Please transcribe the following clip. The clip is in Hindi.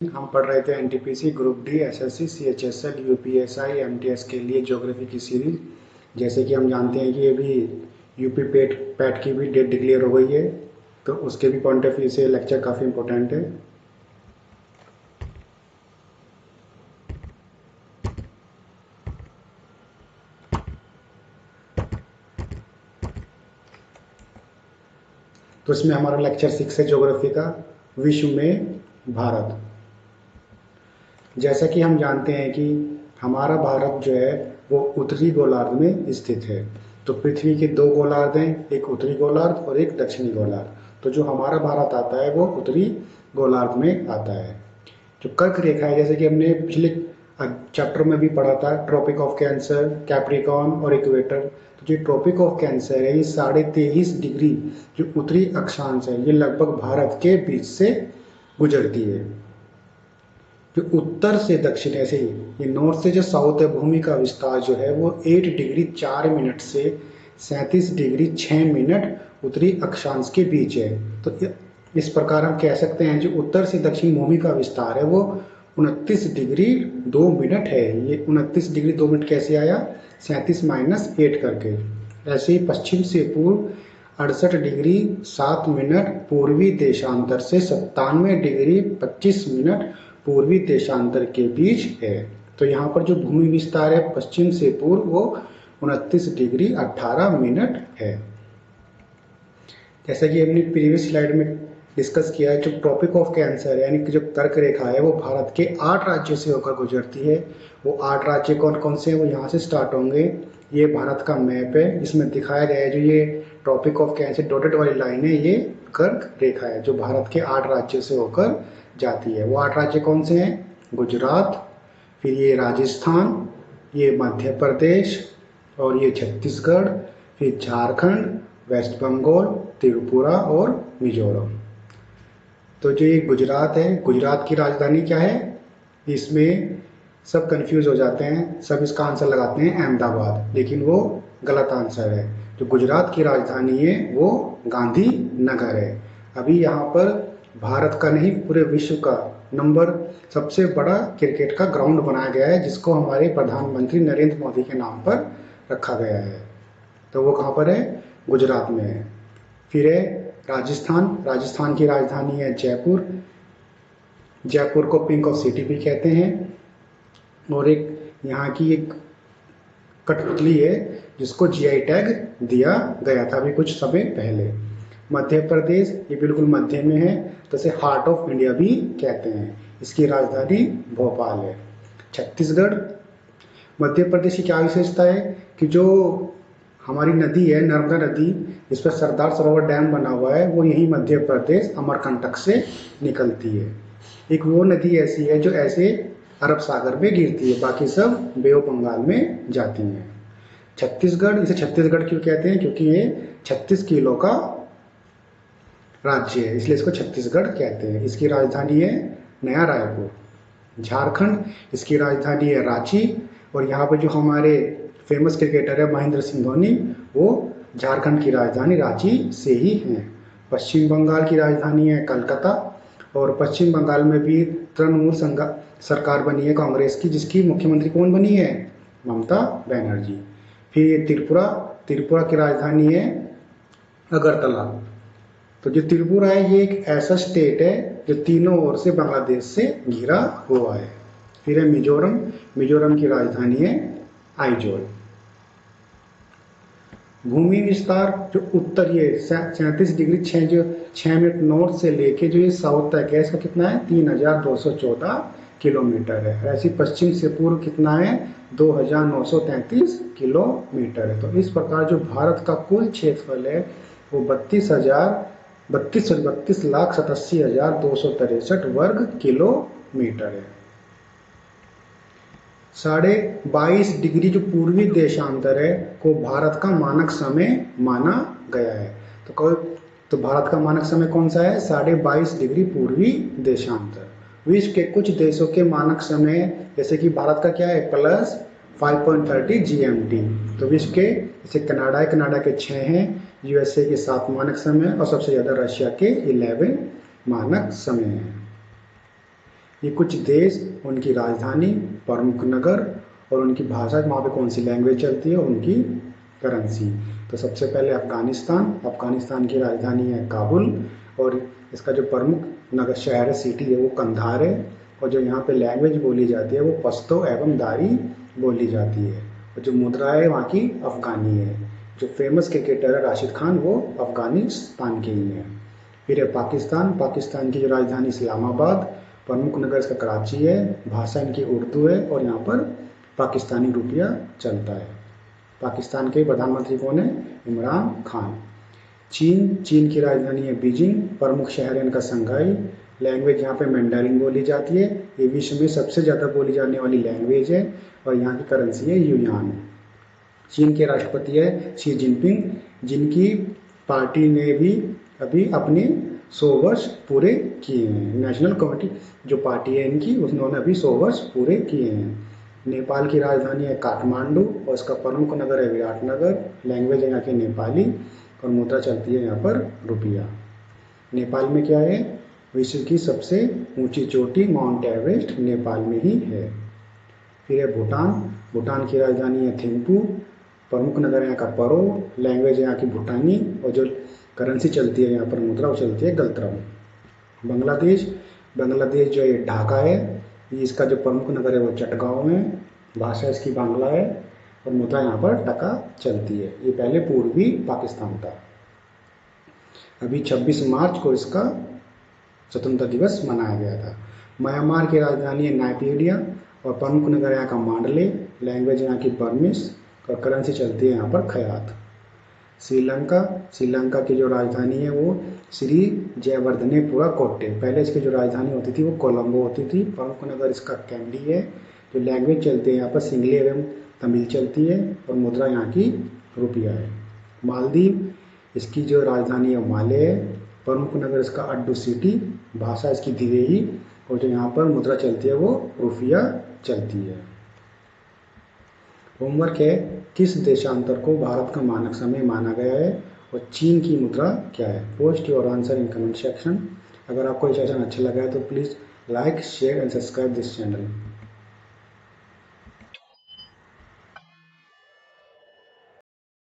हम पढ़ रहे थे NTPC, group D, SSC, CHSL, UPSI, MTS के लिए ज्योग्राफी की सीरीज। जैसे कि हम जानते हैं कि अभी यूपी पेट पैट की भी डेट डिक्लेयर हो गई है, तो उसके भी पॉइंट ऑफ व्यू से लेक्चर काफ़ी इंपॉर्टेंट है। तो इसमें हमारा लेक्चर 6 है ज्योग्राफी का, विश्व में भारत। जैसा कि हम जानते हैं कि हमारा भारत जो है वो उत्तरी गोलार्ध में स्थित है। तो पृथ्वी के दो गोलार्ध हैं, एक उत्तरी गोलार्ध और एक दक्षिणी गोलार्ध। तो जो हमारा भारत आता है वो उत्तरी गोलार्ध में आता है। जो कर्क रेखा है, जैसे कि हमने पिछले चैप्टर में भी पढ़ा था, ट्रॉपिक ऑफ कैंसर, कैप्रिकॉर्न और इक्वेटर। तो जो ट्रॉपिक ऑफ कैंसर है ये 23.5 डिग्री जो उत्तरी अक्षांश है, ये लगभग भारत के बीच से गुजरती है। जो उत्तर से दक्षिण, ऐसे ही ये नॉर्थ से जो साउथ है, भूमि का विस्तार जो है वो 8 डिग्री 4 मिनट से 37 डिग्री 6 मिनट उत्तरी अक्षांश के बीच है। तो इस प्रकार हम कह सकते हैं जो उत्तर से दक्षिण भूमि का विस्तार है वो 29 डिग्री 2 मिनट है। ये 29 डिग्री 2 मिनट कैसे आया, 37 - 8 करके। ऐसे ही पश्चिम से पूर्व 68 डिग्री 7 मिनट पूर्वी देशांतर से 97 डिग्री 25 मिनट पूर्वी देशांतर के बीच है। तो यहाँ पर जो भूमि विस्तार है पश्चिम से पूर्व वो 29 डिग्री 18 मिनट है। जैसा कि हमने प्रीवियस स्लाइड में डिस्कस किया है, जो ट्रॉपिक ऑफ कैंसर यानी कि जो कर्क रेखा है वो भारत के 8 राज्यों से होकर गुजरती है। वो 8 राज्य कौन कौन से हैं वो यहाँ से स्टार्ट होंगे। ये भारत का मैप है, इसमें दिखाया गया है जो ये ट्रॉपिक ऑफ कैंसर डॉटेड वाली लाइन है, ये कर्क रेखा है जो भारत के 8 राज्यों से होकर जाती है। वो 8 राज्य कौन से हैं, गुजरात, फिर ये राजस्थान, ये मध्य प्रदेश और ये छत्तीसगढ़, फिर झारखंड, वेस्ट बंगाल, त्रिपुरा और मिजोरम। तो जो ये गुजरात है, गुजरात की राजधानी क्या है, इसमें सब कंफ्यूज हो जाते हैं, सब इसका आंसर लगाते हैं अहमदाबाद, लेकिन वो गलत आंसर है। जो गुजरात की राजधानी है वो गांधी नगर है। अभी यहाँ पर भारत का नहीं पूरे विश्व का नंबर सबसे बड़ा क्रिकेट का ग्राउंड बनाया गया है, जिसको हमारे प्रधानमंत्री नरेंद्र मोदी के नाम पर रखा गया है। तो वो कहाँ पर है, गुजरात में है। फिर है राजस्थान, राजस्थान की राजधानी है जयपुर, जयपुर को पिंक ऑफ सिटी भी कहते हैं। और एक यहाँ की एक कठपुतली है जिसको जीआई टैग दिया गया था अभी कुछ समय पहले। मध्य प्रदेश, ये बिल्कुल मध्य में है, तो इसे हार्ट ऑफ इंडिया भी कहते हैं। इसकी राजधानी भोपाल है। छत्तीसगढ़, मध्य प्रदेश की क्या विशेषता है कि जो हमारी नदी है नर्मदा नदी, इस पर सरदार सरोवर डैम बना हुआ है, वो यही मध्य प्रदेश अमरकंटक से निकलती है। एक वो नदी ऐसी है जो ऐसे अरब सागर में गिरती है, बाकी सब बे ऑफ बंगाल में जाती हैं। छत्तीसगढ़, इसे छत्तीसगढ़ क्यों कहते हैं, क्योंकि ये 36 किलो का राज्य है, इसलिए इसको छत्तीसगढ़ कहते हैं। इसकी राजधानी है नया रायपुर। झारखंड, इसकी राजधानी है रांची, और यहाँ पर जो हमारे फेमस क्रिकेटर है महेंद्र सिंह धोनी, वो झारखंड की राजधानी रांची से ही हैं। पश्चिम बंगाल की राजधानी है कलकत्ता, और पश्चिम बंगाल में भी तृणमूल सरकार बनी है कांग्रेस की, जिसकी मुख्यमंत्री कौन बनी है, ममता बनर्जी। फिर ये त्रिपुरा, त्रिपुरा की राजधानी है अगरतला। तो जो त्रिपुरा है ये एक ऐसा स्टेट है जो तीनों ओर से बांग्लादेश से घिरा हुआ है। फिर है मिजोरम, मिजोरम की राजधानी है आइजोल। भूमि विस्तार जो उत्तर ये 37 डिग्री 6 मिनट नॉर्थ से लेके जो ये साउथ तक है, इसका कितना है, 3214 किलोमीटर है। ऐसी पश्चिम से पूर्व कितना है, 2933 किलोमीटर है। तो इस प्रकार जो भारत का कुल क्षेत्रफल है वो 32,87,263 वर्ग किलोमीटर है। 22.5 डिग्री जो पूर्वी देशांतर है को भारत का मानक समय माना गया है। तो भारत का मानक समय कौन सा है, 22.5 डिग्री पूर्वी देशांतर। विश्व के कुछ देशों के मानक समय जैसे कि भारत का क्या है, +5.30 GMT। तो विश्व के जैसे कनाडा है, कनाडा के 6 हैं, यूएसए के 7 मानक समय और सबसे ज़्यादा रशिया के 11 मानक समय हैं। ये कुछ देश, उनकी राजधानी, प्रमुख नगर और उनकी भाषा, वहाँ पे कौन सी लैंग्वेज चलती है, उनकी करेंसी। तो सबसे पहले अफगानिस्तान। अफगानिस्तान की राजधानी है काबुल और इसका जो प्रमुख नगर शहर है, सिटी है, वो कंधार है। और जो यहाँ पे लैंग्वेज बोली जाती है वो पश्तो एवं दारी बोली जाती है। और जो मुद्रा है वहाँ की अफगानी है। जो फेमस क्रिकेटर है राशिद खान, वो अफगानिस्तान के ही हैं। फिर है पाकिस्तान। पाकिस्तान की जो राजधानी इस्लामाबाद, प्रमुख नगर इसका कराची है, भाषा इनकी उर्दू है और यहाँ पर पाकिस्तानी रुपया चलता है। पाकिस्तान के प्रधानमंत्री कौन है? इमरान खान। चीन। चीन की राजधानी है बीजिंग, प्रमुख शहर है इनका शंघाई। लैंग्वेज यहाँ पे मैंडारिन बोली जाती है। ये विश्व में सबसे ज़्यादा बोली जाने वाली लैंग्वेज है और यहाँ की करेंसी है युआन। चीन के राष्ट्रपति है शी जिनपिंग, जिनकी पार्टी ने भी अभी अपने 100 वर्ष पूरे किए हैं। नेशनल कमेटी जो पार्टी है इनकी, उन्होंने अभी 100 वर्ष पूरे किए हैं। नेपाल की राजधानी है काठमांडू और इसका प्रमुख नगर है विराटनगर। लैंग्वेज है यहाँ की नेपाली और मुद्रा चलती है यहाँ पर रुपया। नेपाल में क्या है? विश्व की सबसे ऊंची चोटी माउंट एवरेस्ट नेपाल में ही है। फिर है भूटान। भूटान की राजधानी है थिम्पू, प्रमुख नगर है यहाँ का परो, लैंग्वेज है यहाँ की भूटानी और जो करेंसी चलती है यहाँ पर मुद्रा वो चलती है गलतरम। बांग्लादेश। बांग्लादेश जो है ढाका है, ये इसका जो प्रमुख नगर है वो चटगांव है, भाषा इसकी बांग्ला है और मुद्रा यहाँ पर टका चलती है। ये पहले पूर्वी पाकिस्तान था। अभी 26 मार्च को इसका स्वतंत्रता दिवस मनाया गया था। म्यांमार की राजधानी है नाइपीडिया और प्रमुख नगर यहाँ का मांडले, लैंग्वेज यहाँ की बर्मिश और करेंसी चलती है यहाँ पर खयात। श्रीलंका। श्रीलंका की जो राजधानी है वो श्री जयवर्धनेपुरा कोट्टे। पहले इसकी जो राजधानी होती थी वो कोलंबो होती थी। प्रमुख नगर इसका कैंडी है। जो लैंग्वेज चलती है यहाँ पर सिंगली एवं तमिल चलती है और मुद्रा यहाँ की रुपया है। मालदीव। इसकी जो राजधानी है माले है, प्रमुख नगर इसका अड्डू सिटी, भाषा इसकी दिवेही और जो यहाँ पर मुद्रा चलती है वो रुपया चलती है। होमवर्क है, किस देशांतर को भारत का मानक समय माना गया है और चीन की मुद्रा क्या है? Post your answer in comment section. अगर आपको ये सेशन अच्छा लगा है तो please like, share and subscribe this channel.